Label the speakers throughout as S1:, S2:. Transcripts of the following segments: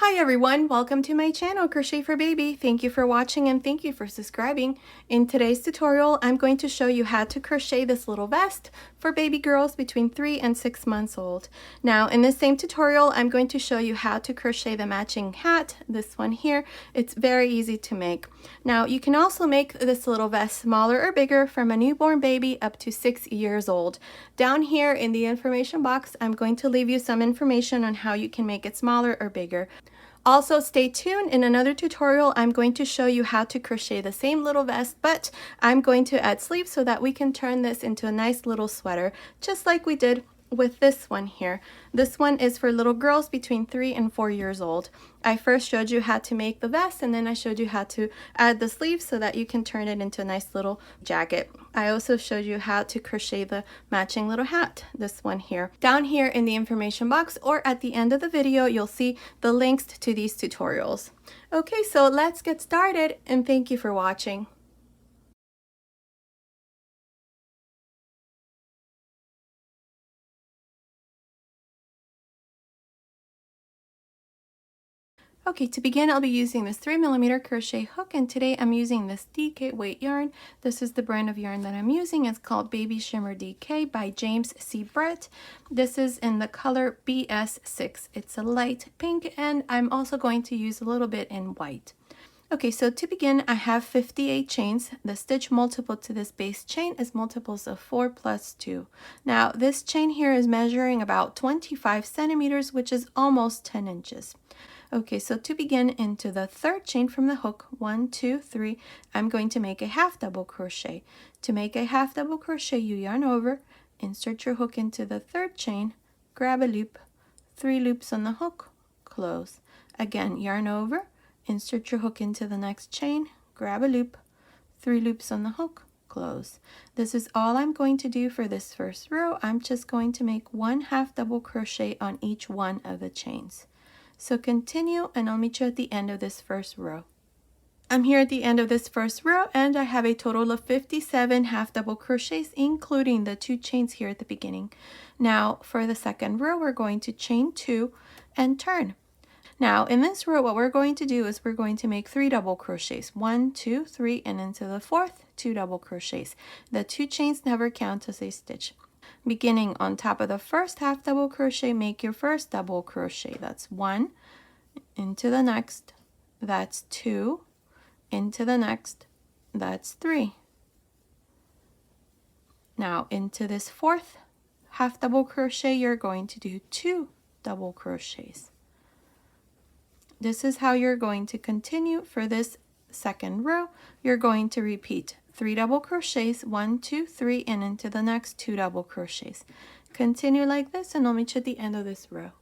S1: Hi everyone, welcome to my channel Crochet for Baby. Thank you for watching and thank you for subscribing. In today's tutorial, I'm going to show you how to crochet this little vest for baby girls between 3 and 6 months old. Now in this same tutorial, I'm going to show you how to crochet the matching hat, this one here. It's very easy to make. Now you can also make this little vest smaller or bigger from a newborn baby up to 6 years old. Down here in the information box, I'm going to leave you some information on how you can make it smaller or bigger. Also, stay tuned. In another tutorial, I'm going to show you how to crochet the same little vest, but I'm going to add sleeves so that we can turn this into a nice little sweater, just like we did with this one here. This one is for little girls between 3 and 4 years old. I first showed you how to make the vest, and then I showed you how to add the sleeves so that you can turn it into a nice little jacket. I also showed you how to crochet the matching little hat, this one here. Down here in the information box or at the end of the video, you'll see the links to these tutorials. Okay, so let's get started, and thank you for watching. Okay, to begin, I'll be using this 3mm crochet hook, and today I'm using this DK weight yarn. This is the brand of yarn that I'm using. It's called Baby Shimmer DK by James C. Brett. This is in the color BS6. It's a light pink, and I'm also going to use a little bit in white. Okay, so to begin, I have 58 chains. The stitch multiple to this base chain is multiples of 4 plus 2. Now, this chain here is measuring about 25 centimeters, which is almost 10 inches. Okay, so to begin, into the third chain from the hook, 1, 2, 3, I'm going to make a half double crochet. To make a half double crochet, you yarn over, insert your hook into the third chain, grab a loop, 3 loops on the hook, close. Again, yarn over, insert your hook into the next chain, grab a loop, 3 loops on the hook, close. This is all I'm going to do for this first row. I'm just going to make 1 half double crochet on each one of the chains. So continue, and I'll meet you at the end of this first row. I'm here at the end of this first row, and I have a total of 57 half double crochets, including the 2 chains here at the beginning. Now for the second row, we're going to chain 2 and turn. Now in this row, what we're going to do is we're going to make 3 double crochets, 1, 2, 3, and into the fourth, 2 double crochets. The 2 chains never count as a stitch. Beginning on top of the first half double crochet, make your first double crochet. That's 1, into the next, that's 2, into the next, that's 3. Now into this fourth half double crochet, you're going to do 2 double crochets. This is how you're going to continue for this second row. You're going to repeat 3 double crochets, 1, 2, 3, and into the next 2 double crochets. Continue like this, and I'll meet you at the end of this row.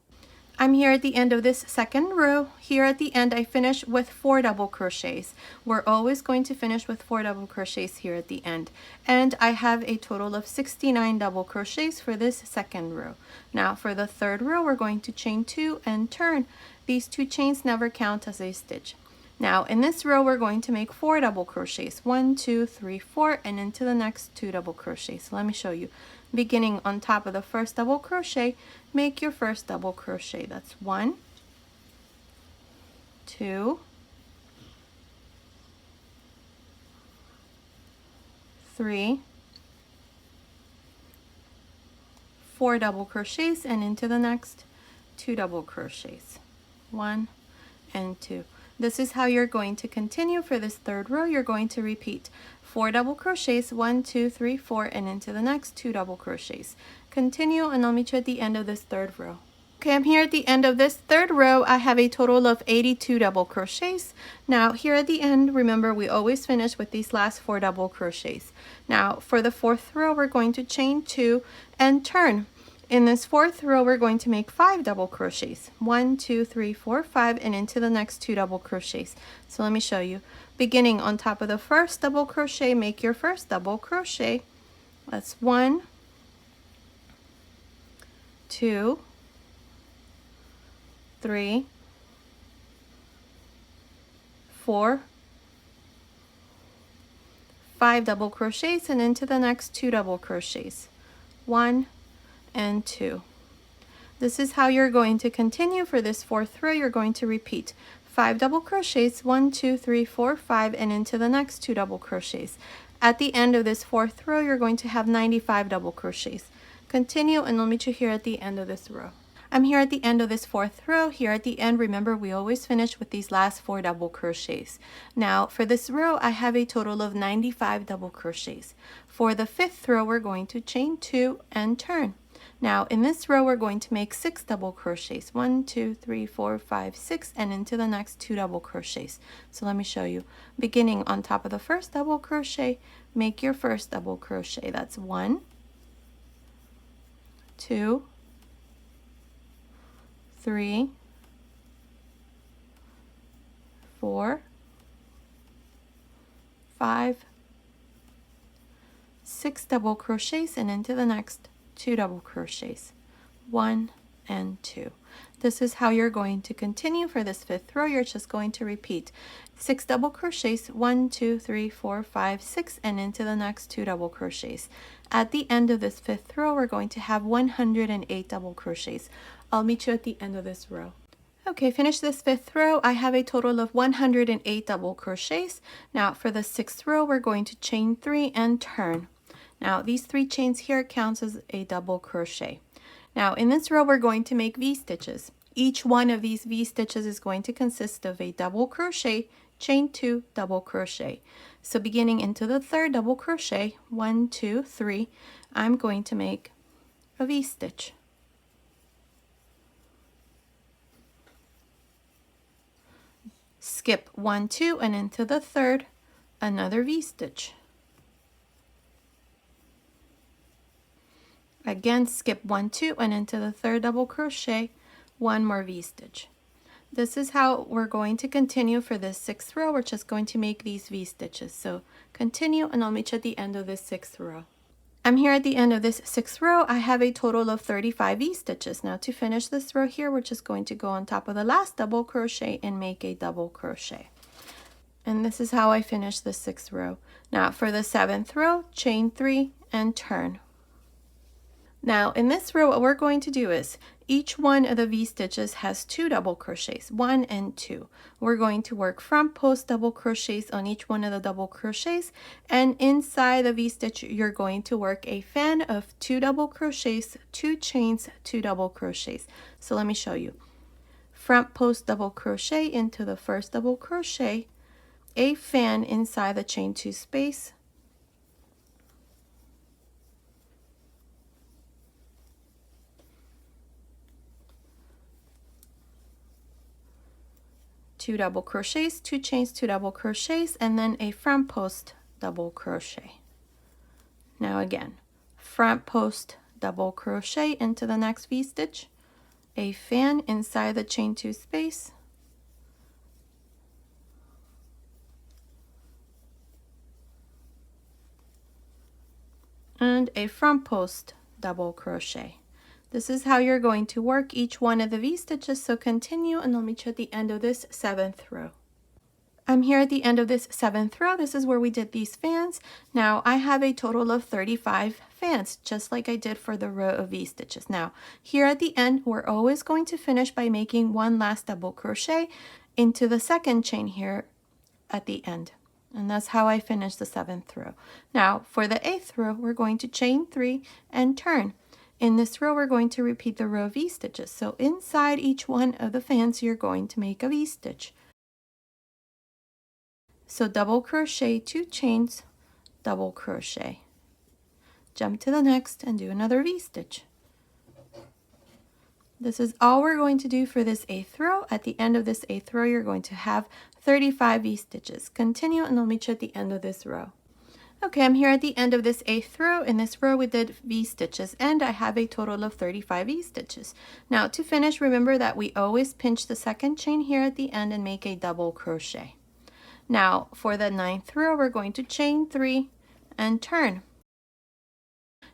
S1: I'm here at the end of this second row. Here at the end, I finish with 4 double crochets. We're always going to finish with 4 double crochets here at the end. And I have a total of 69 double crochets for this second row. Now for the third row, we're going to chain 2 and turn. These 2 chains never count as a stitch. Now in this row, we're going to make 4 double crochets, 1, 2, 3, 4, and into the next 2 double crochets. So let me show you. Beginning on top of the first double crochet, make your first double crochet. That's 1, 2, 3, 4 double crochets, and into the next 2 double crochets. 1 and 2. This is how you're going to continue for this third row. You're going to repeat 4 double crochets, 1, 2, 3, 4, and into the next 2 double crochets. Continue, and I'll meet you at the end of this third row. Okay, I'm here at the end of this third row. I have a total of 82 double crochets. Now here at the end, remember we always finish with these last 4 double crochets. Now for the fourth row, we're going to chain 2 and turn. In this fourth row, we're going to make 5 double crochets, 1, 2, 3, 4, 5, and into the next 2 double crochets. So let me show you. Beginning on top of the first double crochet, make your first double crochet. That's 1, 2, 3, 4, 5 double crochets, and into the next 2 double crochets, 1 and 2. This is how you're going to continue for this 4th row. You're going to repeat 5 double crochets, 1, 2, 3, 4, 5, and into the next 2 double crochets. At the end of this 4th row, you're going to have 95 double crochets. Continue, and I'll meet you here at the end of this row. I'm here at the end of this 4th row. Here at the end, remember, we always finish with these last 4 double crochets. Now, for this row, I have a total of 95 double crochets. For the 5th row, we're going to chain 2 and turn. Now, in this row, we're going to make 6 double crochets. 1, 2, 3, 4, 5, 6, and into the next 2 double crochets. So let me show you. Beginning on top of the first double crochet, make your first double crochet. That's 1, 2, 3, 4, 5, 6 double crochets, and into the next 2 double crochets. 1 and 2. This is how you're going to continue for this 5th row. You're just going to repeat 6 double crochets, 1, 2, 3, 4, 5, 6, and into the next 2 double crochets. At the end of this 5th row, we're going to have 108 double crochets. I'll meet you at the end of this row. Okay, finish this 5th row. I have a total of 108 double crochets. Now for the 6th row, we're going to chain 3 and turn. Now these 3 chains here counts as a double crochet. Now in this row, we're going to make V-stitches. Each one of these V-stitches is going to consist of a double crochet, chain 2, double crochet. So beginning into the 3rd double crochet, 1, 2, 3, I'm going to make a V-stitch. Skip 1, 2, and into the 3rd, another V-stitch. Again, skip 1, 2, and into the 3rd double crochet, 1 more V-stitch. This is how we're going to continue for this 6th row. We're just going to make these V-stitches. So continue, and I'll meet you at the end of this 6th row. I'm here at the end of this 6th row. I have a total of 35 V-stitches. Now to finish this row here, we're just going to go on top of the last double crochet and make a double crochet. And this is how I finish the 6th row. Now for the 7th row, chain 3 and turn. Now in this row, what we're going to do is each one of the V-stitches has 2 double crochets, 1 and 2. We're going to work front post double crochets on each one of the double crochets, and inside the V-stitch you're going to work a fan of 2 double crochets, 2 chains, 2 double crochets. So let me show you. Front post double crochet into the 1st double crochet, a fan inside the chain 2 space, two double crochets, 2 chains, 2 double crochets, and then a front post double crochet. Now again, front post double crochet into the next V-stitch, a fan inside the chain 2 space, and a front post double crochet. This is how you're going to work each one of the V-stitches, so continue, and I'll meet you at the end of this 7th row. I'm here at the end of this 7th row. This is where we did these fans. Now I have a total of 35 fans, just like I did for the row of V-stitches. Now here at the end, we're always going to finish by making one last double crochet into the 2nd chain here at the end. And that's how I finish the 7th row. Now for the 8th row, we're going to chain 3 and turn. In this row, we're going to repeat the row of V-stitches. So inside each one of the fans, you're going to make a V-stitch. So double crochet, 2 chains, double crochet. Jump to the next and do another V-stitch. This is all we're going to do for this 8th row. At the end of this 8th row, you're going to have 35 V-stitches. Continue, and I'll meet you at the end of this row. Okay, I'm here at the end of this 8th row. In this row, we did V-stitches, and I have a total of 35 V-stitches. Now, to finish, remember that we always pinch the 2nd chain here at the end and make a double crochet. Now, for the 9th row, we're going to chain 3 and turn.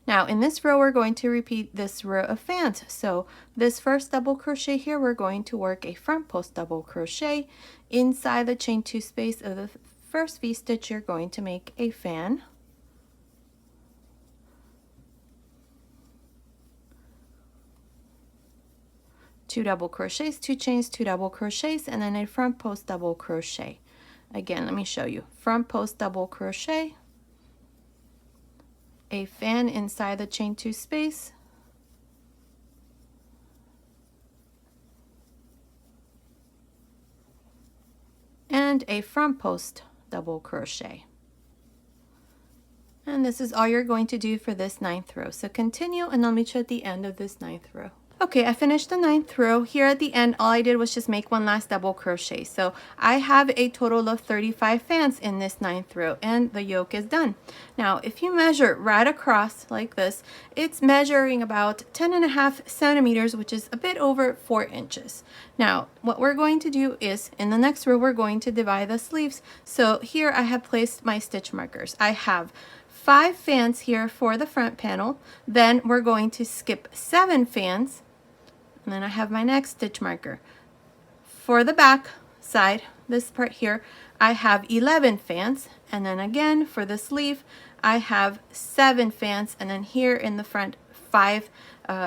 S1: Now, in this row, we're going to repeat this row of fans. So, this first double crochet here, we're going to work a front post double crochet. Inside the chain 2 space of the first V-stitch, you're going to make a fan. 2 double crochets, 2 chains, 2 double crochets, and then a front post double crochet. Again, let me show you. Front post double crochet, a fan inside the chain 2 space, and a front post double crochet. And this is all you're going to do for this 9th row. So continue, and I'll meet you at the end of this 9th row. Okay, I finished the 9th row. Here at the end, all I did was just make one last double crochet. So I have a total of 35 fans in this 9th row, and the yoke is done. Now, if you measure right across like this, it's measuring about 10.5 centimeters, which is a bit over 4 inches. Now, what we're going to do is, in the next row, we're going to divide the sleeves. So here I have placed my stitch markers. I have 5 fans here for the front panel. Then we're going to skip 7 fans. And then I have my next stitch marker. For the back side, this part here, I have 11 fans. And then again, for the sleeve, I have 7 fans. And then here in the front, 5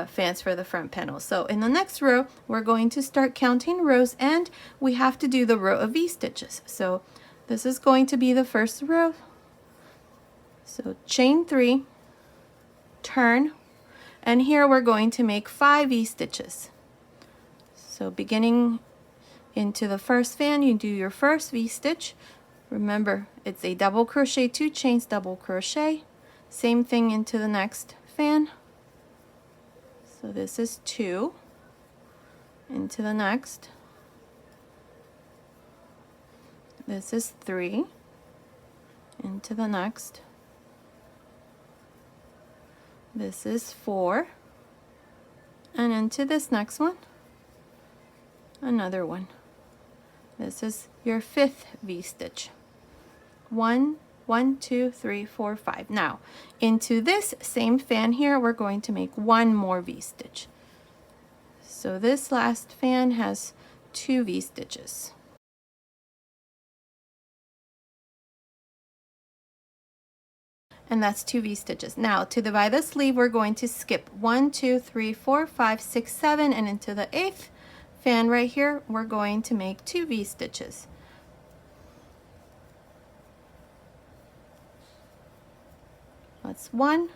S1: fans for the front panel. So in the next row, we're going to start counting rows, and we have to do the row of V-stitches. So this is going to be the first row. So chain 3, turn, and here we're going to make 5 V-stitches. So beginning into the first fan, you do your first V-stitch. Remember, it's a double crochet, 2 chains, double crochet. Same thing into the next fan. So this is 2. Into the next. This is 3. Into the next. This is 4, and into this next one, another one. This is your 5th V-stitch. 1, 1, 2, 3, 4, 5. Now, into this same fan here, we're going to make 1 more V-stitch. So this last fan has 2 V-stitches. And that's 2 V-stitches. Now, to divide the sleeve, we're going to skip 1, 2, 3, 4, 5, 6, 7, and into the 8th fan right here, we're going to make 2 V-stitches. That's 1.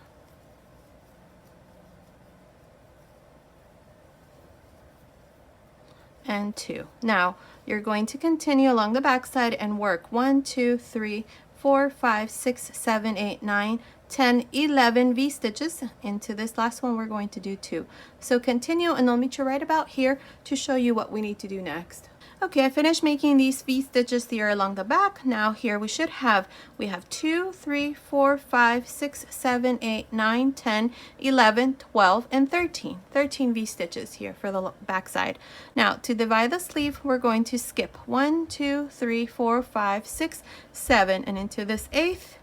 S1: And 2. Now, you're going to continue along the back side and work 1, 2, 3, 4, 5, 6, 7, 8, 9, 10, 11 V-stitches. Into this last one, we're going to do 2. So continue, and I'll meet you right about here to show you what we need to do next. Okay, I finished making these V-stitches here along the back. Now here we have 2, 3, 4, 5, 6, 7, 8, 9, 10, 11, 12, and 13. 13 V-stitches here for the back side. Now to divide the sleeve, we're going to skip 1, 2, 3, 4, 5, 6, 7, and into this 8th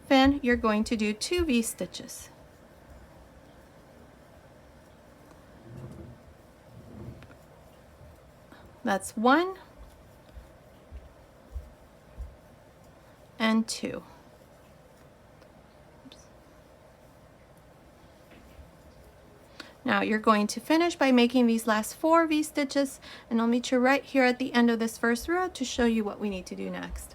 S1: fan, you're going to do 2 V-stitches. That's 1 and 2. Oops. Now you're going to finish by making these last 4 V-stitches, and I'll meet you right here at the end of this first row to show you what we need to do next.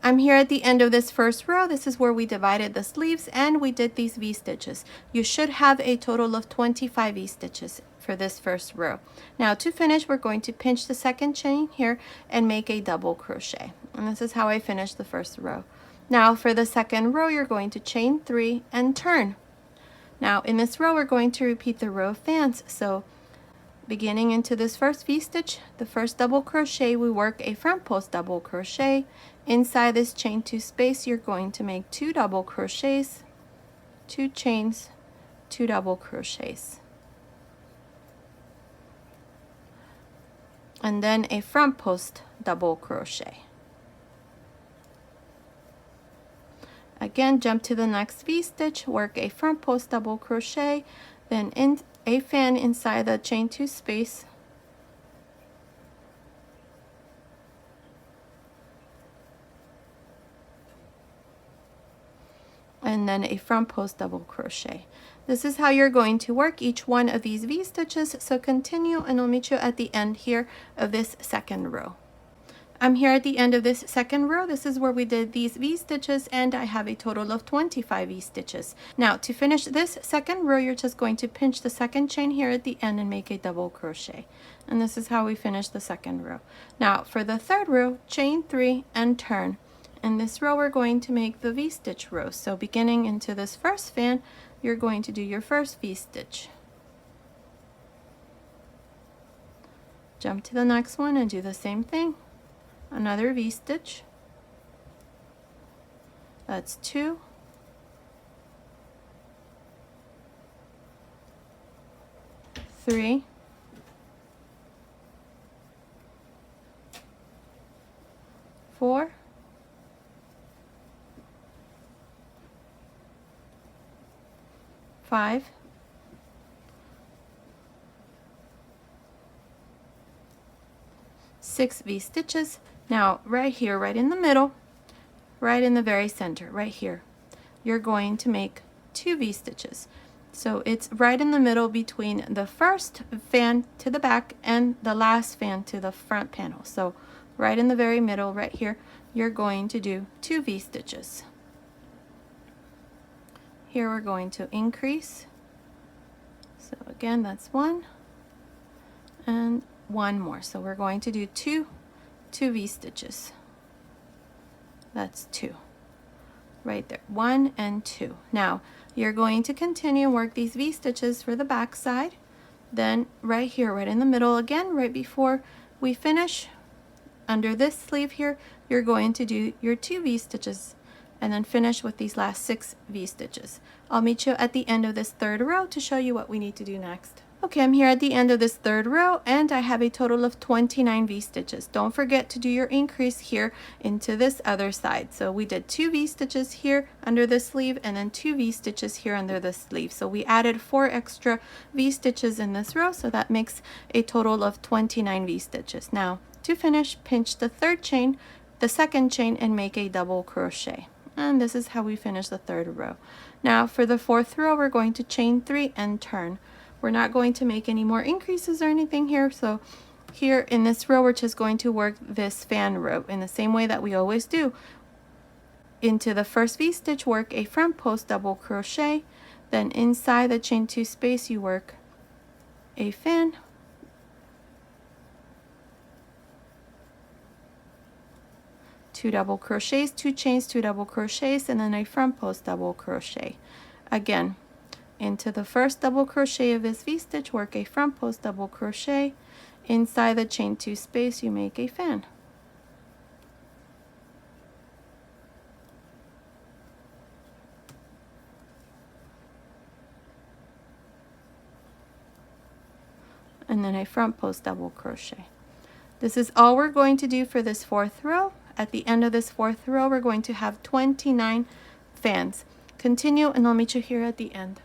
S1: I'm here at the end of this first row. This is where we divided the sleeves and we did these V-stitches. You should have a total of 25 V-stitches for this first row. Now to finish, we're going to pinch the second chain here and make a double crochet. And this is how I finished the first row. Now for the second row, you're going to chain 3 and turn. Now in this row, we're going to repeat the row of fans. So beginning into this first V-stitch, the first double crochet, we work a front post double crochet. Inside this chain 2 space, you're going to make 2 double crochets, 2 chains, 2 double crochets. And then a front post double crochet. Again, jump to the next V-stitch, work a front post double crochet, then in a fan inside the chain 2 space, and then a front post double crochet. This is how you're going to work each one of these V stitches, so continue and I'll meet you at the end here of this second row. I'm here at the end of this second row. This is where we did these V stitches and I have a total of 25 V stitches. Now to finish this second row, you're just going to pinch the second chain here at the end and make a double crochet. And this is how we finish the second row. Now for the third row, chain 3 and turn. In this row, we're going to make the V-stitch row. So beginning into this first fan, you're going to do your first V-stitch. Jump to the next one and do the same thing. Another V-stitch. That's 2. Three. 4. 5. 6 V stitches. Now right here, right in the middle, right in the very center, right here, you're going to make 2 V stitches. So it's right in the middle between the first fan to the back and the last fan to the front panel. So right in the very middle, right here, you're going to do 2 V stitches. Here we're going to increase. So again, that's 1 and 1 more. So we're going to do 2 V stitches. That's 2. Right there, 1 and 2. Now you're going to continue work these V stitches for the back side. Then right here, right in the middle again, right before we finish, under this sleeve here, you're going to do your 2 V stitches and then finish with these last 6 V stitches. I'll meet you at the end of this third row to show you what we need to do next. Okay, I'm here at the end of this third row and I have a total of 29 V stitches. Don't forget to do your increase here into this other side. So we did 2 V stitches here under the sleeve and then 2 V stitches here under the sleeve. So we added 4 extra V stitches in this row, so that makes a total of 29 V stitches. Now to finish, pinch the third chain, the second chain, and make a double crochet. And this is how we finish the third row. Now for the fourth row, we're going to chain 3 and turn. We're not going to make any more increases or anything here. So here in this row, we're just going to work this fan row in the same way that we always do. Into the first V-stitch, work a front post double crochet. Then inside the chain 2 space, you work a fan. Two double crochets, 2 chains, 2 double crochets, and then a front post double crochet. Again, into the first double crochet of this V-stitch, work a front post double crochet. Inside the chain 2 space, you make a fan. And then a front post double crochet. This is all we're going to do for this fourth row. At the end of this fourth row, we're going to have 29 fans. Continue and I'll meet you here at the end.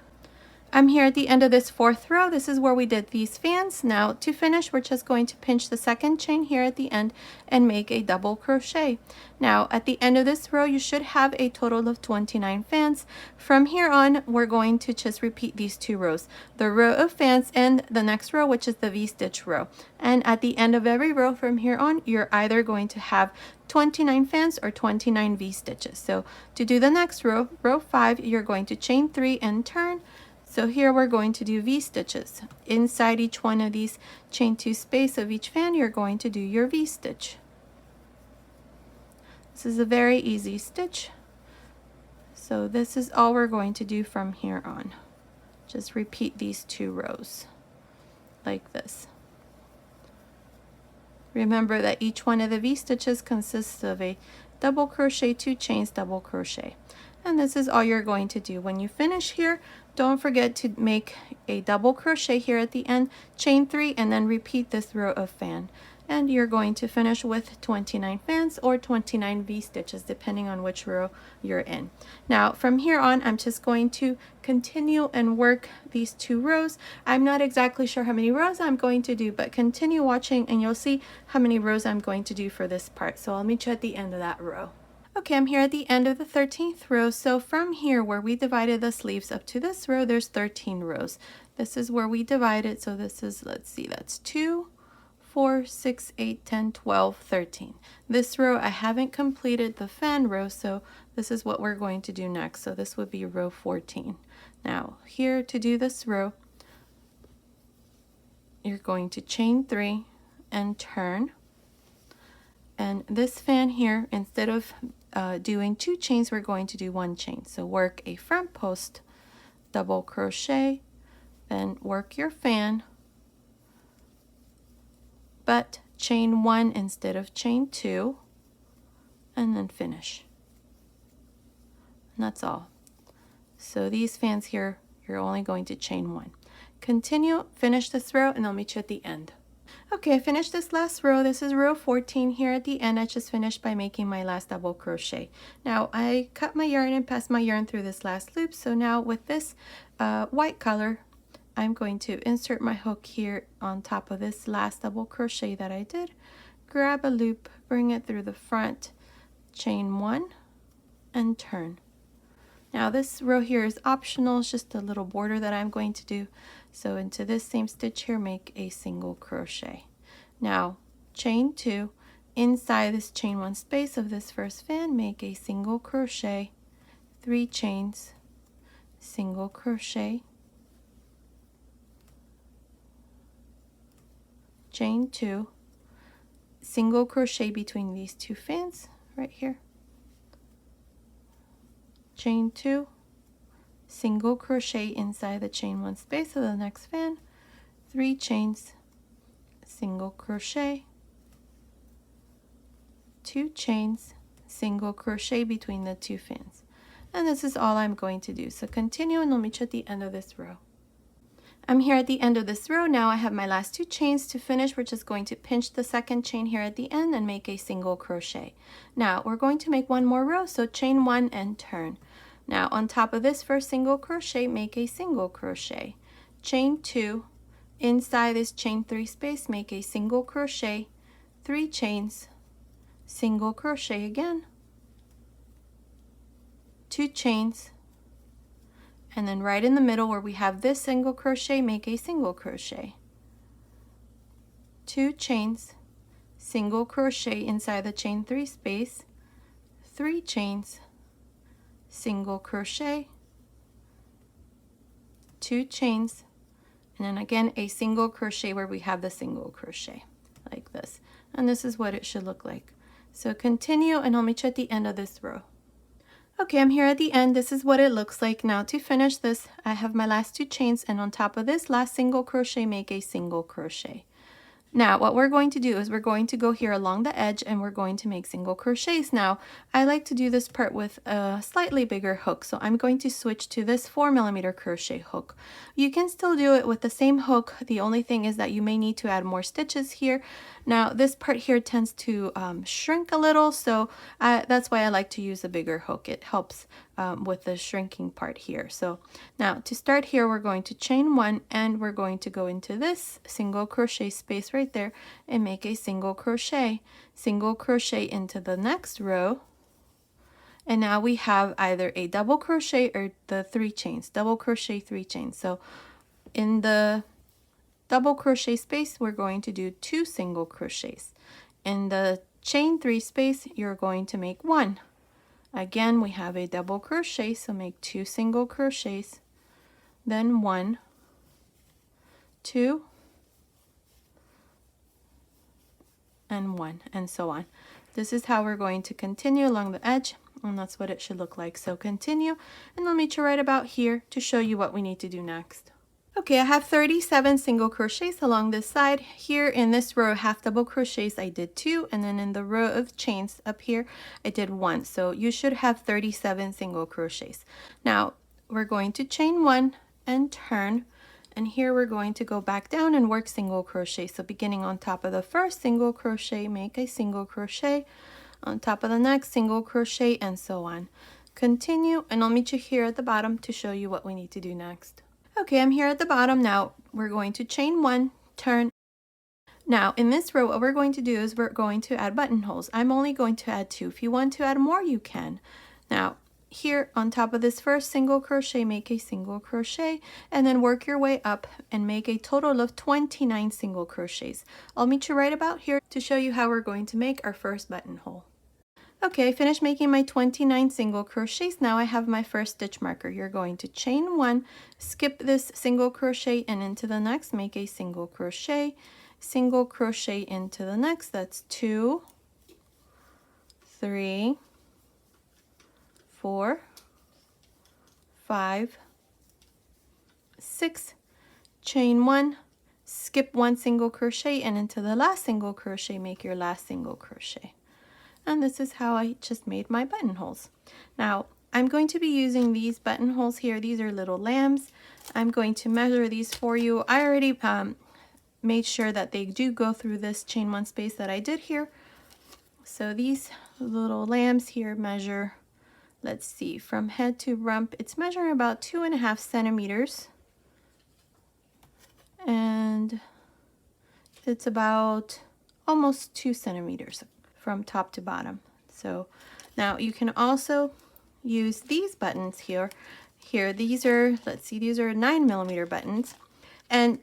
S1: I'm here at the end of this fourth row. This is where we did these fans. Now to finish, we're just going to pinch the second chain here at the end and make a double crochet. Now at the end of this row, you should have a total of 29 fans. From here on, we're going to just repeat these 2 rows, the row of fans and the next row, which is the V-stitch row. And at the end of every row from here on, you're either going to have 29 fans or 29 V-stitches. So to do the next row, row 5, you're going to chain 3 and turn. So here we're going to do V-stitches. Inside each one of these chain 2 space of each fan, you're going to do your V-stitch. This is a very easy stitch. So this is all we're going to do from here on. Just repeat these 2 rows like this. Remember that each one of the V-stitches consists of a double crochet, 2 chains, double crochet. And this is all you're going to do. When you finish here, don't forget to make a double crochet here at the end, chain 3, and then repeat this row of fan. And you're going to finish with 29 fans or 29 V-stitches, depending on which row you're in. Now, from here on, I'm just going to continue and work these 2 rows. I'm not exactly sure how many rows I'm going to do, but continue watching and you'll see how many rows I'm going to do for this part. So I'll meet you at the end of that row. Okay, I'm here at the end of the 13th row. So from here where we divided the sleeves up to this row, there's 13 rows. This is where we divided. So this is, let's see, that's 2, 4, 6, 8, 10, 12, 13. This row, I haven't completed the fan row, so this is what we're going to do next. So this would be row 14. Now, here to do this row, you're going to chain 3 and turn. And this fan here, instead of doing 2 chains, we're going to do 1 chain. So work a front post, double crochet, then work your fan, but chain 1 instead of chain 2, and then finish. And that's all. So these fans here, you're only going to chain 1. Continue, finish this row, and I'll meet you at the end. Okay, I finished this last row. This is row 14 here at the end. I just finished by making my last double crochet. Now I cut my yarn and passed my yarn through this last loop. So now with this white color, I'm going to insert my hook here on top of this last double crochet that I did. Grab a loop, bring it through the front, chain 1, and turn. Now this row here is optional, it's just a little border that I'm going to do. So into this same stitch here, make a single crochet. Now chain 2, inside this chain 1 space of this first fan, make a single crochet, 3 chains, single crochet, chain 2, single crochet between these 2 fans right here, chain 2, single crochet inside the chain 1 space of the next fan, 3 chains, single crochet, 2 chains, single crochet between the 2 fans. And this is all I'm going to do. So continue and I'll meet you at the end of this row. I'm here at the end of this row. Now I have my last 2 chains to finish. We're just going to pinch the second chain here at the end and make a single crochet. Now we're going to make one more row, so chain 1 and turn. Now on top of this first single crochet, make a single crochet, chain 2, inside this chain 3 space, make a single crochet, 3 chains, single crochet again, 2 chains, and then right in the middle where we have this single crochet, make a single crochet, 2 chains, single crochet inside the chain 3 space, 3 chains, single crochet, 2 chains, and then again a single crochet where we have the single crochet like this. And this is what it should look like. So continue and I'll meet you at the end of this row. Okay, I'm here at the end. This is what it looks like. Now to finish this, I have my last 2 chains, and on top of this last single crochet, make a single crochet. Now what we're going to do is we're going to go here along the edge and we're going to make single crochets. Now I like to do this part with a slightly bigger hook, so I'm going to switch to this 4mm crochet hook. You can still do it with the same hook. The only thing is that you may need to add more stitches here. Now this part here tends to shrink a little, so that's why I like to use a bigger hook. It helps with the shrinking part here. So now to start here, we're going to chain 1 and we're going to go into this single crochet space right there and make a single crochet into the next row. And now we have either a double crochet or the 3 chains, double crochet, 3 chains. So in the double crochet space, we're going to do 2 single crochets. In the chain 3 space, you're going to make 1. Again, we have a double crochet, so make 2 single crochets, then 1, 2, and 1, and so on. This is how we're going to continue along the edge, and that's what it should look like. So continue, and I'll meet you right about here to show you what we need to do next. Okay, I have 37 single crochets along this side. Here in this row of half double crochets, I did 2, and then in the row of chains up here, I did 1. So you should have 37 single crochets. Now, we're going to chain 1 and turn, and here we're going to go back down and work single crochet. So beginning on top of the first single crochet, make a single crochet, on top of the next single crochet, and so on. Continue, and I'll meet you here at the bottom to show you what we need to do next. Okay, I'm here at the bottom now. We're going to chain 1, turn, Now in this row, what we're going to do is we're going to add buttonholes. I'm only going to add 2. If you want to add more, you can. Now here on top of this first single crochet, make a single crochet and then work your way up and make a total of 29 single crochets. I'll meet you right about here to show you how we're going to make our first buttonhole. Okay, I finished making my 29 single crochets. Now I have my first stitch marker. You're going to chain 1, skip this single crochet and into the next, make a single crochet into the next. That's 2, 3, 4, 5, 6, chain 1, skip 1 single crochet and into the last single crochet, make your last single crochet. And this is how I just made my buttonholes. Now I'm going to be using these buttonholes here. These are little lambs. I'm going to measure these for you. I already made sure that they do go through this chain 1 space that I did here. So these little lambs here measure, let's see, from head to rump, it's measuring about 2.5 centimeters. And it's about almost 2 centimeters from top to bottom. So now you can also use these buttons here. These are, let's see, these are 9mm buttons. And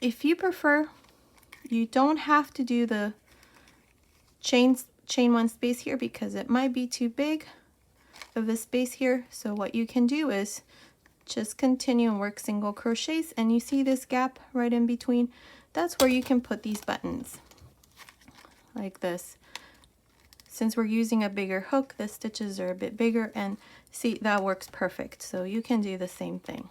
S1: if you prefer, you don't have to do the chain 1 space here because it might be too big of a space here. So what you can do is just continue and work single crochets, and you see this gap right in between? That's where you can put these buttons like this. Since we're using a bigger hook, the stitches are a bit bigger, and see, that works perfect. So you can do the same thing.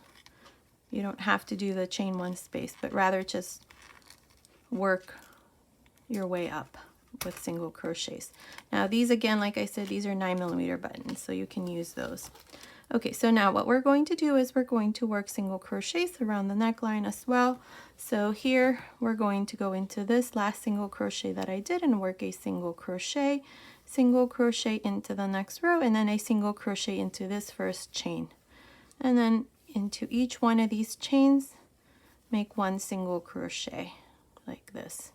S1: You don't have to do the chain 1 space, but rather just work your way up with single crochets. Now these, again, like I said, these are 9mm buttons, so you can use those. Okay, so now what we're going to do is we're going to work single crochets around the neckline as well. So here we're going to go into this last single crochet that I did and work a single crochet into the next row, and then a single crochet into this first chain. And then into each one of these chains, make 1 single crochet like this.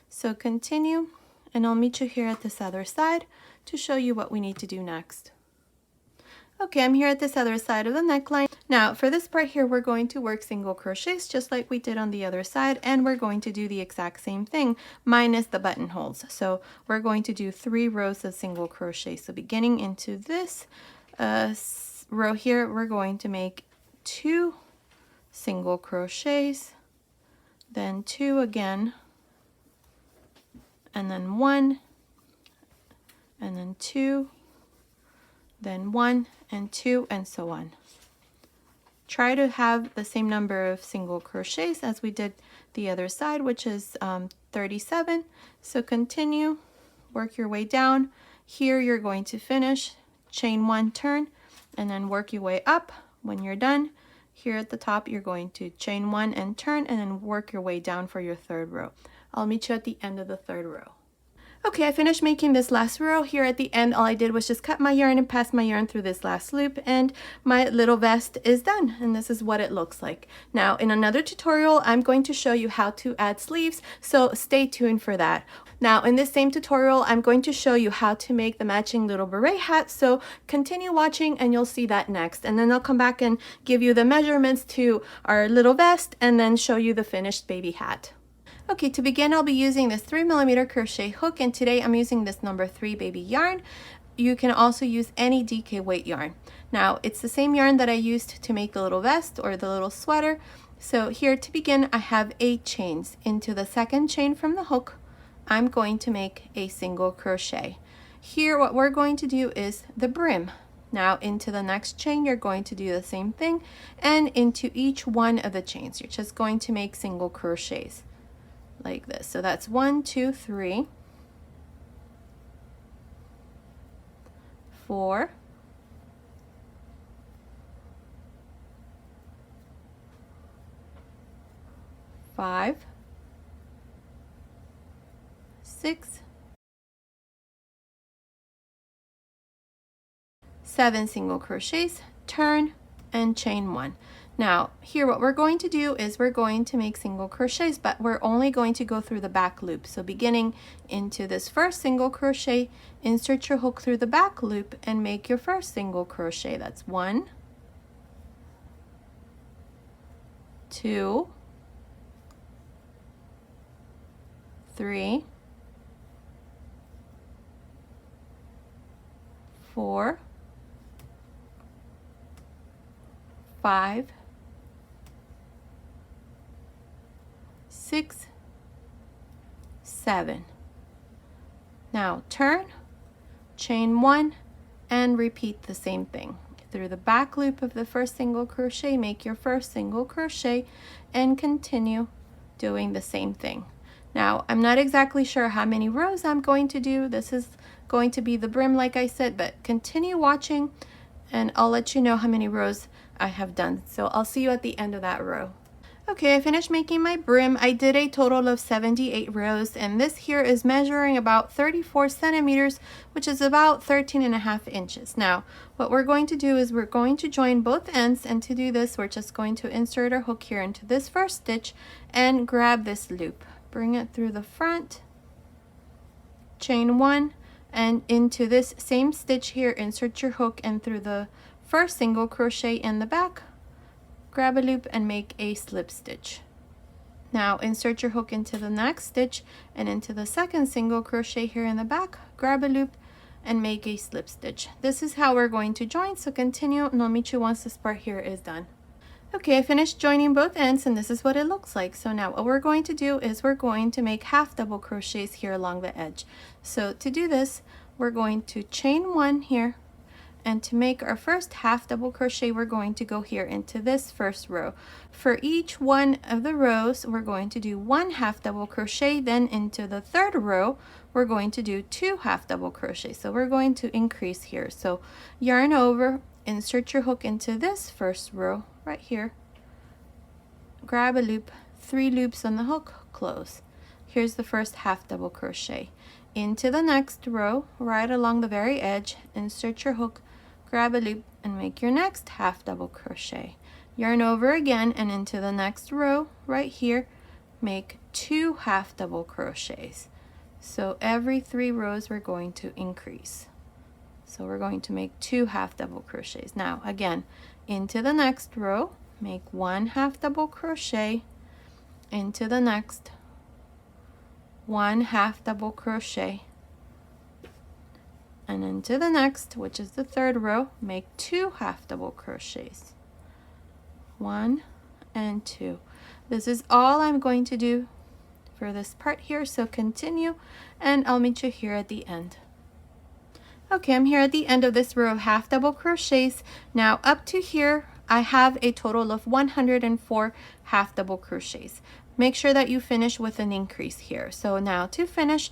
S1: So continue, and I'll meet you here at this other side to show you what we need to do next. Okay, I'm here at this other side of the neckline. Now for this part here, we're going to work single crochets just like we did on the other side, and we're going to do the exact same thing minus the buttonholes. So we're going to do 3 rows of single crochet. So beginning into this row here, we're going to make 2 single crochets, then 2 again, and then 1, and then 2, then 1 and 2, and so on. Try to have the same number of single crochets as we did the other side, which is 37. So continue, work your way down. Here you're going to finish, chain 1, turn, and then work your way up. When you're done, here at the top, you're going to chain 1 and turn, and then work your way down for your 3rd row. I'll meet you at the end of the 3rd row. Okay, I finished making this last row. Here at the end, all I did was just cut my yarn and pass my yarn through this last loop, and my little vest is done, and this is what it looks like. Now, in another tutorial, I'm going to show you how to add sleeves, so stay tuned for that. Now, in this same tutorial, I'm going to show you how to make the matching little beret hat, so continue watching and you'll see that next. And then I'll come back and give you the measurements to our little vest and then show you the finished baby hat. Okay, to begin, I'll be using this 3mm crochet hook, and today I'm using this number 3 baby yarn. You can also use any DK weight yarn. Now, it's the same yarn that I used to make the little vest or the little sweater. So here to begin, I have 8 chains. Into the 2nd chain from the hook, I'm going to make a single crochet. Here, what we're going to do is the brim. Now into the next chain, you're going to do the same thing, and into each one of the chains, you're just going to make single crochets like this. So that's 1, 2, 3, 4, 5, 6, 7 single crochets, turn, and chain 1. Now here what we're going to do is we're going to make single crochets, but we're only going to go through the back loop. So beginning into this first single crochet, insert your hook through the back loop and make your first single crochet. That's 1, 2, 3, 4, 5, 6, 7. Now turn, chain 1, and repeat the same thing. Through the back loop of the first single crochet, make your first single crochet and continue doing the same thing. Now, I'm not exactly sure how many rows I'm going to do. This is going to be the brim, like I said, but continue watching and I'll let you know how many rows I have done. So I'll see you at the end of that row. Okay, I finished making my brim. I did a total of 78 rows, and this here is measuring about 34 centimeters, which is about 13.5 inches. Now, what we're going to do is we're going to join both ends, and to do this, we're just going to insert our hook here into this first stitch and grab this loop. Bring it through the front, chain 1, and into this same stitch here, insert your hook, and through the first single crochet in the back, grab a loop and make a slip stitch. Now insert your hook into the next stitch and into the second single crochet here in the back, grab a loop and make a slip stitch. This is how we're going to join, so continue and I'll meet you once this part here is done. Okay, I finished joining both ends and this is what it looks like. So now what we're going to do is we're going to make half double crochets here along the edge. So to do this, we're going to chain 1 here, and to make our first half double crochet, we're going to go here into this first row. For each one of the rows, we're going to do 1 half double crochet. Then into the third row, we're going to do 2 half double crochets. So we're going to increase here. So yarn over, insert your hook into this first row right here. Grab a loop, 3 loops on the hook, close. Here's the first half double crochet. Into the next row, right along the very edge, insert your hook, grab a loop and make your next half double crochet. Yarn over again and into the next row right here, make 2 half double crochets. So every 3 rows we're going to increase. So we're going to make 2 half double crochets. Now again, into the next row, make 1 half double crochet, into the next 1 half double crochet, and into the next, which is the third row, make 2 half double crochets, 1 and 2. This is all I'm going to do for this part here, so continue and I'll meet you here at the end. Okay, I'm here at the end of this row of half double crochets. Now up to here I have a total of 104 half double crochets. Make sure that you finish with an increase here. So now to finish,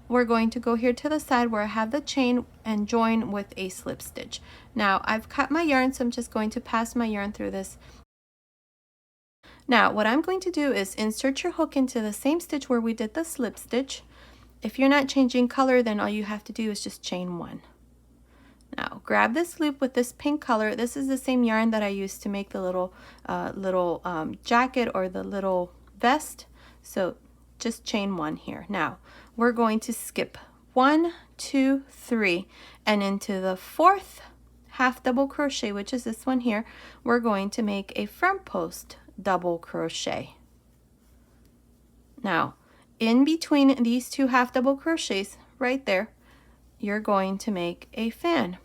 S1: we're going to go here to the side where I have the chain and join with a slip stitch. Now I've cut my yarn, so I'm just going to pass my yarn through this. Now what I'm going to do is insert your hook into the same stitch where we did the slip stitch. If you're not changing color, then all you have to do is just chain 1. Now grab this loop with this pink color. This is the same yarn that I used to make the little jacket or the little vest. So just chain 1 here. Now we're going to skip 1, 2, 3, and into the fourth half double crochet, which is this one here, we're going to make a front post double crochet. Now in between these 2 half double crochets right there, you're going to make a fan.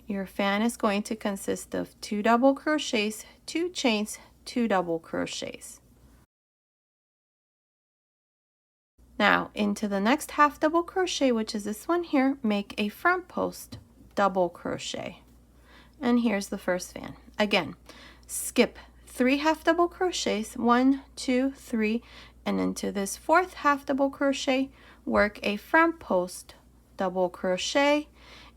S1: Your fan is going to consist of 2 double crochets, 2 chains, 2 double crochets. Now into the next half double crochet, which is this one here, make a front post double crochet. And here's the first fan. Again, skip 3 half double crochets, 1, 2, 3, and into this fourth half double crochet, work a front post double crochet.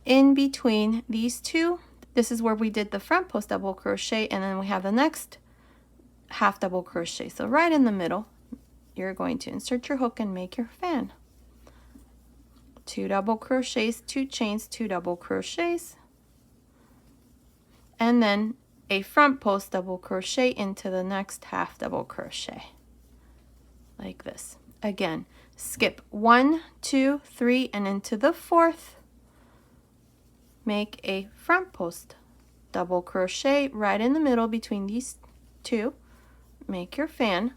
S1: In between these 2, this is where we did the front post double crochet, and then we have the next half double crochet. So right in the middle, you're going to insert your hook and make your fan. 2 double crochets, 2 chains, 2 double crochets, and then a front post double crochet into the next half double crochet, like this. Again, skip 1, 2, 3, and into the fourth, make a front post double crochet right in the middle between these two, make your fan,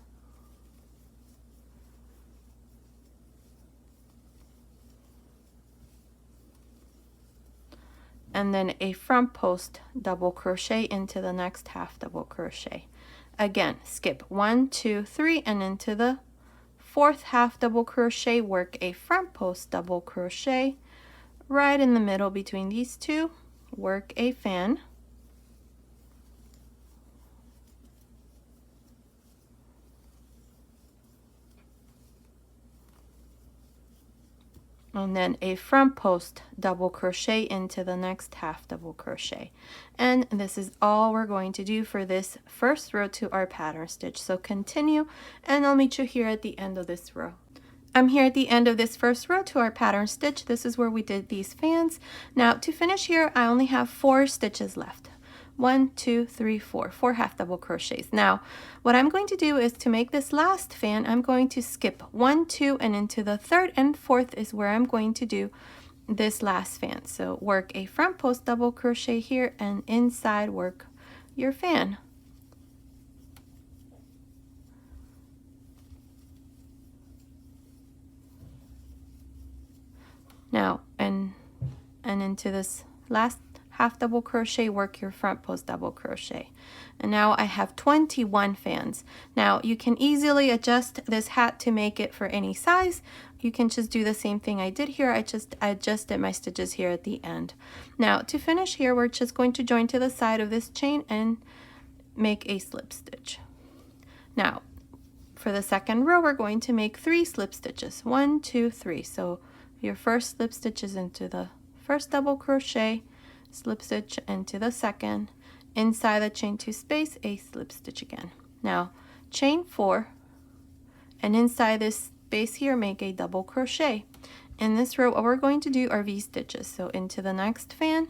S1: and then a front post double crochet into the next half double crochet. Again, skip 1, 2, 3, and into the fourth half double crochet, work a front post double crochet right in the middle between these two, work a fan, and then a front post double crochet into the next half double crochet. And this is all we're going to do for this first row to our pattern stitch. So continue, and I'll meet you here at the end of this row. I'm here at the end of this first row to our pattern stitch. This is where we did these fans. Now to finish here, I only have 4 stitches left. 1, 2, 3, 4 half double crochets. Now what I'm going to do is, to make this last fan, I'm going to skip 1, 2, and into the third and fourth is where I'm going to do this last fan. So work a front post double crochet here, and inside work your fan. Now and into this last half double crochet, work your front post double crochet. And now I have 21 fans. Now you can easily adjust this hat to make it for any size. You can just do the same thing I did here. I adjusted my stitches here at the end. Now to finish here, we're just going to join to the side of this chain and make a slip stitch. Now for the second row, we're going to make 3 slip stitches. 1, 2, 3. So your first slip stitch is into the first double crochet, slip stitch into the second, inside the chain 2 space, a slip stitch again. Now chain 4, and inside this space here, make a double crochet. In this row, what we're going to do are V stitches. So into the next fan,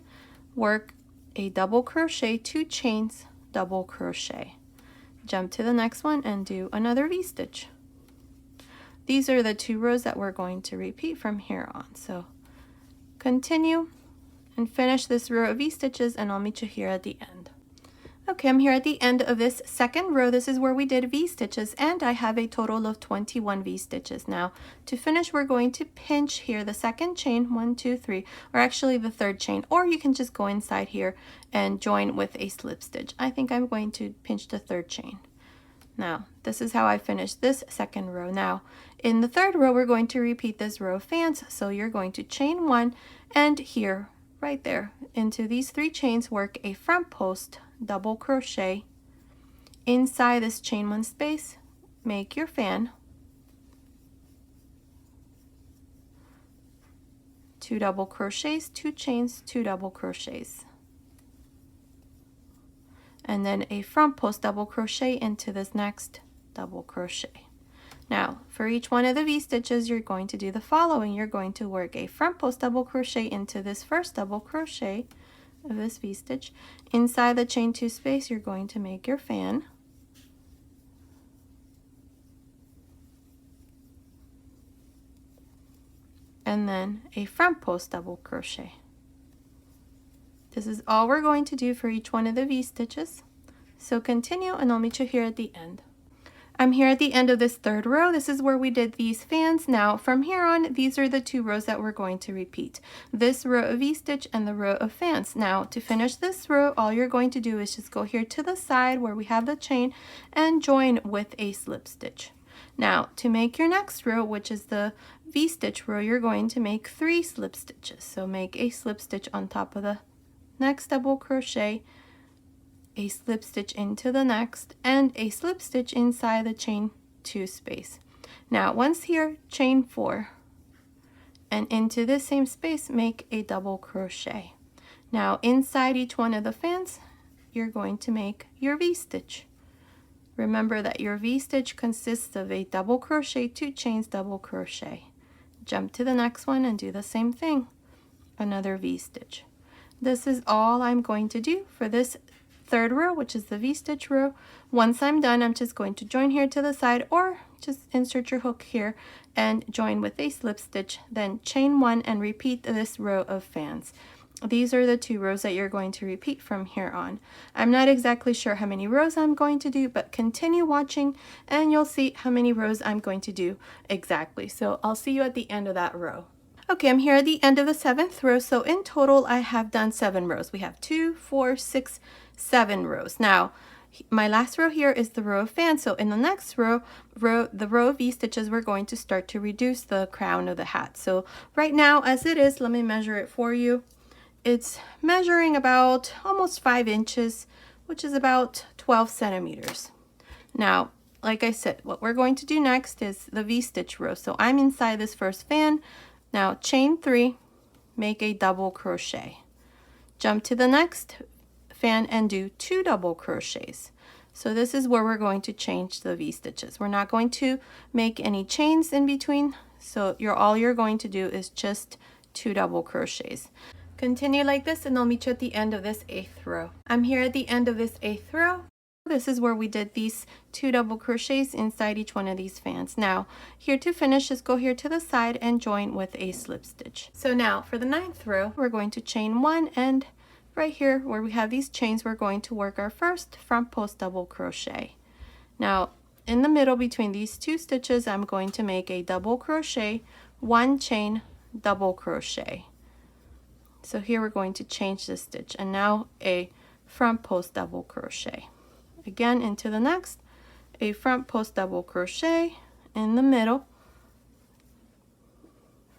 S1: work a double crochet, 2 chains, double crochet. Jump to the next one and do another V stitch. These are the 2 rows that we're going to repeat from here on. So continue and finish this row of V stitches, and I'll meet you here at the end. Okay, I'm here at the end of this second row. This is where we did V stitches, and I have a total of 21 V stitches. Now to finish, we're going to pinch here the second chain, 1, 2, 3, or actually the third chain, or you can just go inside here and join with a slip stitch. I think I'm going to pinch the third chain. Now this is how I finished this second row. Now in the third row, we're going to repeat this row of fans. So you're going to chain 1, and here right there into these 3 chains, work a front post double crochet. Inside this chain 1 space, make your fan, 2 double crochets, 2 chains, 2 double crochets, and then a front post double crochet into this next double crochet. Now for each one of the V stitches, you're going to do the following. You're going to work a front post double crochet into this first double crochet of this V stitch. Inside the chain 2 space, you're going to make your fan, and then a front post double crochet. This is all we're going to do for each one of the V stitches. So continue, and I'll meet you here at the end. I'm here at the end of this third row. This is where we did these fans. Now from here on, these are the 2 rows that we're going to repeat. This row of V-stitch and the row of fans. Now to finish this row, all you're going to do is just go here to the side where we have the chain and join with a slip stitch. Now to make your next row, which is the V-stitch row, you're going to make 3 slip stitches. So make a slip stitch on top of the next double crochet, a slip stitch into the next, and a slip stitch inside the chain 2 space. Now once here, chain 4, and into this same space, make a double crochet. Now inside each one of the fans, you're going to make your V-stitch. Remember that your V-stitch consists of a double crochet, 2 chains, double crochet. Jump to the next one and do the same thing, another V-stitch. This is all I'm going to do for this third row, which is the V-stitch row. Once I'm done, I'm just going to join here to the side, or just insert your hook here and join with a slip stitch, then chain 1 and repeat this row of fans. These are the 2 rows that you're going to repeat from here on. I'm not exactly sure how many rows I'm going to do, but continue watching and you'll see how many rows I'm going to do exactly. So I'll see you at the end of that row. Okay, I'm here at the end of the 7th row. So in total, I have done 7 rows. We have 2, 4, 6, 7 rows. Now, my last row here is the row of fans. So in the next row, the row of V-stitches, we're going to start to reduce the crown of the hat. So right now, as it is, let me measure it for you. It's measuring about almost 5 inches, which is about 12 centimeters. Now, like I said, what we're going to do next is the V-stitch row. So I'm inside this first fan. Now chain 3, make a double crochet. Jump to the next fan and do 2 double crochets. So this is where we're going to change the V-stitches. We're not going to make any chains in between. So all you're going to do is just 2 double crochets. Continue like this and I'll meet you at the end of this 8th row. I'm here at the end of this 8th row. This is where we did these 2 double crochets inside each one of these fans. Now, here to finish, just go here to the side and join with a slip stitch. So now for the 9th row, we're going to chain 1, and right here where we have these chains, we're going to work our first front post double crochet. Now, in the middle between these 2 stitches, I'm going to make a double crochet, 1 chain, double crochet. So here we're going to change the stitch, and now a front post double crochet. Again, into the next, a front post double crochet in the middle,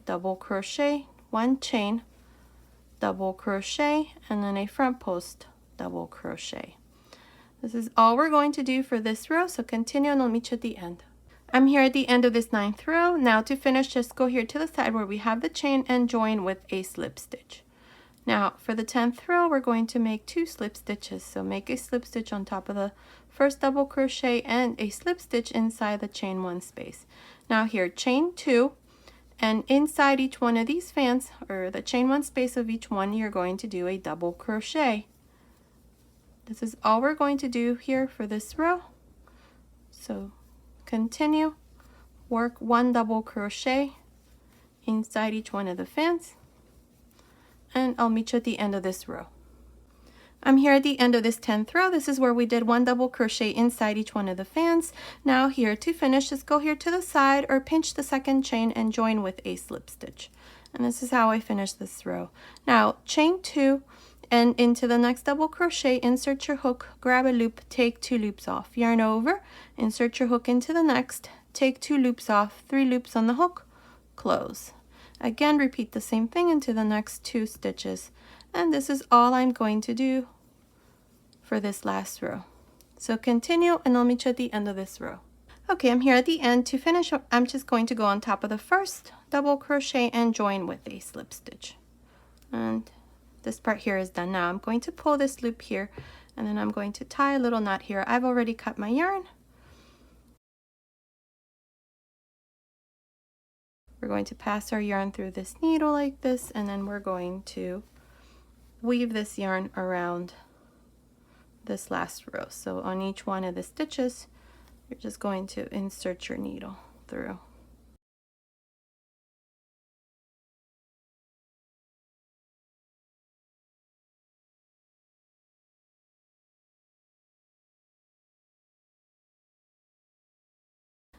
S1: double crochet, 1 chain, double crochet, and then a front post double crochet. This is all we're going to do for this row, so continue and I'll meet you at the end. I'm here at the end of this 9th row. Now to finish, just go here to the side where we have the chain and join with a slip stitch. Now for the 10th row, we're going to make 2 slip stitches. So make a slip stitch on top of the first double crochet and a slip stitch inside the chain 1 space. Now here, chain 2, and inside each one of these fans, or the chain 1 space of each one, you're going to do a double crochet. This is all we're going to do here for this row. So continue, work 1 double crochet inside each one of the fans, and I'll meet you at the end of this row. I'm here at the end of this 10th row. This is where we did 1 double crochet inside each one of the fans. Now here to finish, just go here to the side or pinch the 2nd chain and join with a slip stitch. And this is how I finish this row. Now chain 2 and into the next double crochet, insert your hook, grab a loop, take 2 loops off, yarn over, insert your hook into the next, take 2 loops off, 3 loops on the hook, close. Again, repeat the same thing into the next 2 stitches. And this is all I'm going to do for this last row. So continue and I'll meet you at the end of this row. Okay, I'm here at the end. To finish, I'm just going to go on top of the first double crochet and join with a slip stitch. And this part here is done. Now I'm going to pull this loop here and then I'm going to tie a little knot here. I've already cut my yarn. We're going to pass our yarn through this needle like this, and then we're going to weave this yarn around this last row. So on each one of the stitches, you're just going to insert your needle through.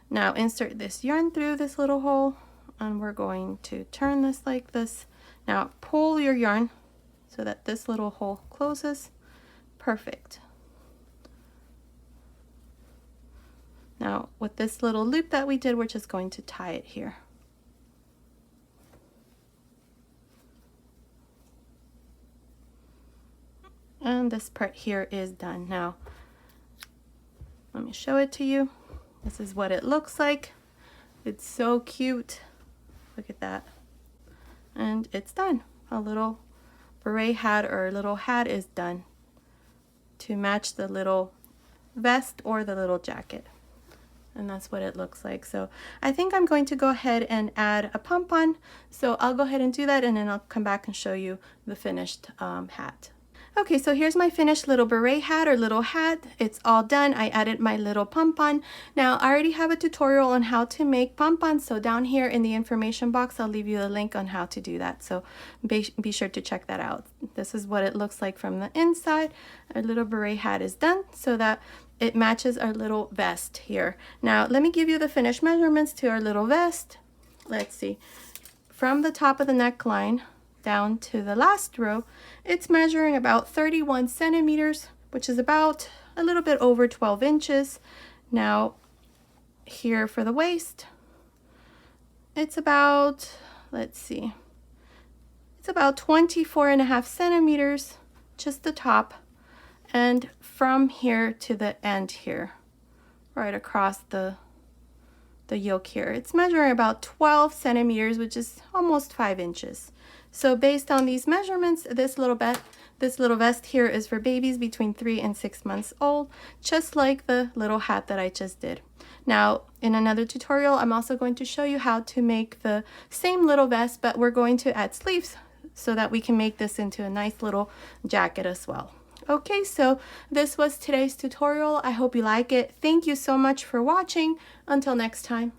S1: Now insert this yarn through this little hole, and we're going to turn this like this. Now pull your yarn so that this little hole closes. Perfect. Now with this little loop that we did, we're just going to tie it here. And this part here is done. Now let me show it to you. This is what it looks like. It's so cute. Look at that. And it's done. A little beret hat or a little hat is done to match the little vest or the little jacket. And that's what it looks like. So I think I'm going to go ahead and add a pom-pom. So I'll go ahead and do that, and then I'll come back and show you the finished hat. Okay, so here's my finished little beret hat or little hat. It's all done. I added my little pompon. Now, I already have a tutorial on how to make pompons, so down here in the information box, I'll leave you a link on how to do that. So be sure to check that out. This is what it looks like from the inside. Our little beret hat is done so that it matches our little vest here. Now, let me give you the finished measurements to our little vest. Let's see. From the top of the neckline down to the last row, it's measuring about 31 centimeters, which is about a little bit over 12 inches. Now, here for the waist, it's about, let's see, it's about 24.5 centimeters, just the top, and from here to the end here, right across the yoke here, it's measuring about 12 centimeters, which is almost 5 inches. So based on these measurements, this little vest here is for babies between 3 and 6 months old, just like the little hat that I just did. Now, in another tutorial, I'm also going to show you how to make the same little vest, but we're going to add sleeves so that we can make this into a nice little jacket as well. Okay, so this was today's tutorial. I hope you like it. Thank you so much for watching. Until next time.